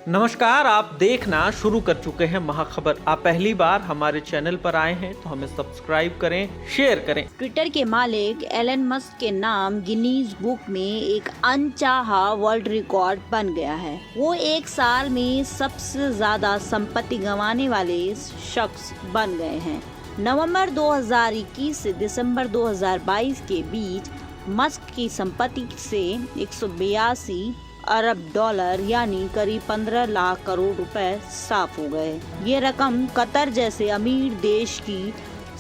नमस्कार, आप देखना शुरू कर चुके हैं महाखबर। आप पहली बार हमारे चैनल पर आए हैं तो हमें सब्सक्राइब करें, शेयर करें। ट्विटर के मालिक एलन मस्क के नाम गिनीज बुक में एक अनचाहा वर्ल्ड रिकॉर्ड बन गया है। वो एक साल में सबसे ज्यादा संपत्ति गंवाने वाले शख्स बन गए हैं। नवंबर 2021 से दिसंबर 2022 के बीच मस्क की संपत्ति से 182 अरब डॉलर यानी करीब 15 लाख करोड़ रुपए साफ हो गए। ये रकम कतर जैसे अमीर देश की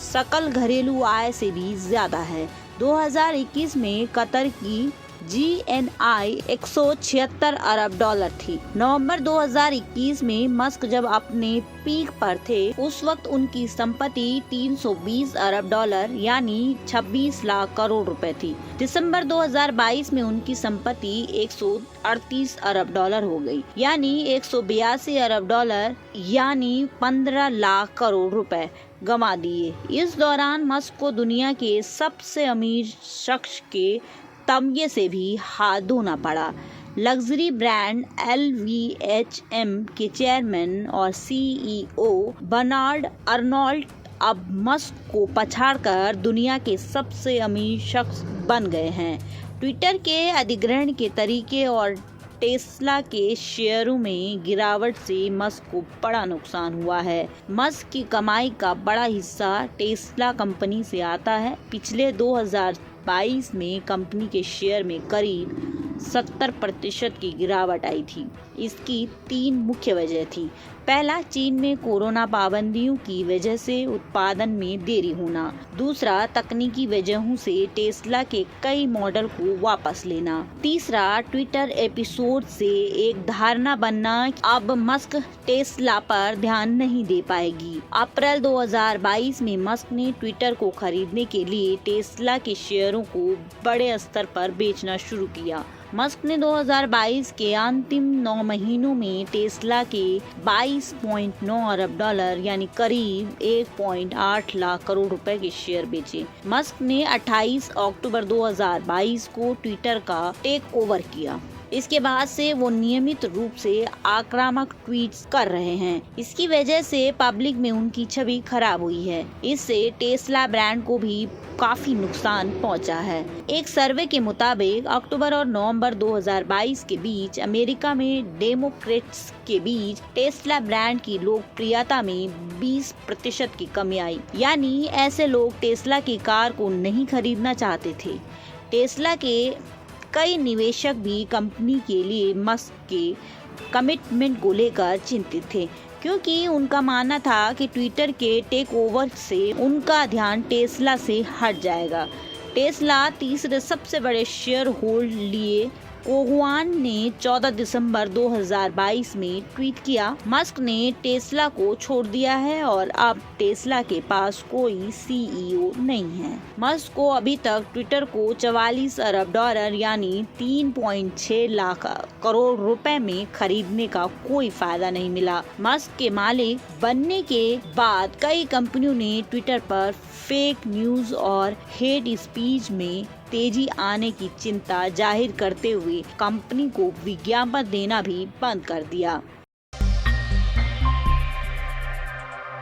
सकल घरेलू आय से भी ज्यादा है। 2021 में कतर की GNI 176 अरब डॉलर थी। नवंबर 2021 में मस्क जब अपने पीक पर थे, उस वक्त उनकी संपत्ति 320 अरब डॉलर यानी 26 लाख करोड़ रुपए थी। दिसंबर 2022 में उनकी संपत्ति 138 अरब डॉलर हो गई, यानी 182 अरब डॉलर यानी 15 लाख करोड़ रुपए गंवा दिए। इस दौरान मस्क को दुनिया के सबसे अमीर शख्स के तमगे से भी हाथ धोना पड़ा। लग्जरी ब्रांड LVMH के चेयरमैन और CEO बर्नार्ड अर्नोल्ट अब मस्क को पछाड़कर दुनिया के सबसे अमीर शख्स बन गए हैं। ट्विटर के अधिग्रहण के तरीके और टेस्ला के शेयरों में गिरावट से मस्क को बड़ा नुकसान हुआ है। मस्क की कमाई का बड़ा हिस्सा टेस्ला कंपनी से आता है। पिछले 2022 में कंपनी के शेयर में करीब 70% की गिरावट आई थी। इसकी 3 मुख्य वजह थी। पहला, चीन में कोरोना पाबंदियों की वजह से उत्पादन में देरी होना। दूसरा, तकनीकी वजहों से टेस्ला के कई मॉडल को वापस लेना। तीसरा, ट्विटर एपिसोड से एक धारणा बनना अब मस्क टेस्ला पर ध्यान नहीं दे पाएगी। अप्रैल 2022 में मस्क ने ट्विटर को खरीदने के लिए टेस्ला के शेयरों को बड़े स्तर पर बेचना शुरू किया। मस्क ने 2022 के अंतिम 9 महीनों में टेस्ला के 22.9 अरब डॉलर यानी करीब 1.8 लाख करोड़ रुपए के शेयर बेचे। मस्क ने 28 अक्टूबर 2022 को ट्विटर का टेक ओवर किया। इसके बाद से वो नियमित रूप से आक्रामक ट्वीट्स कर रहे हैं। इसकी वजह से पब्लिक में उनकी छवि खराब हुई है। इससे टेस्ला ब्रांड को भी काफी नुकसान पहुंचा है। एक सर्वे के मुताबिक अक्टूबर और नवंबर 2022 के बीच अमेरिका में डेमोक्रेट्स के बीच टेस्ला ब्रांड की लोकप्रियता में 20% की कमी आई, यानी ऐसे लोग टेस्ला की कार को नहीं खरीदना चाहते थे। टेस्ला के कई निवेशक भी कंपनी के लिए मस्क के कमिटमेंट को लेकर चिंतित थे, क्योंकि उनका मानना था कि ट्विटर के टेक ओवर से उनका ध्यान टेस्ला से हट जाएगा। टेस्ला तीसरे सबसे बड़े शेयर होल्ड लिए कोहुआन ने 14 दिसंबर 2022 में ट्वीट किया, मस्क ने टेस्ला को छोड़ दिया है और अब टेस्ला के पास कोई CEO नहीं है। मस्क को अभी तक ट्विटर को 44 अरब डॉलर यानी 3.6 लाख करोड़ रुपए में खरीदने का कोई फायदा नहीं मिला। मस्क के मालिक बनने के बाद कई कंपनियों ने ट्विटर पर फेक न्यूज और हेट स्पीच में तेजी आने की चिंता जाहिर करते हुए कंपनी को विज्ञापन देना भी बंद कर दिया।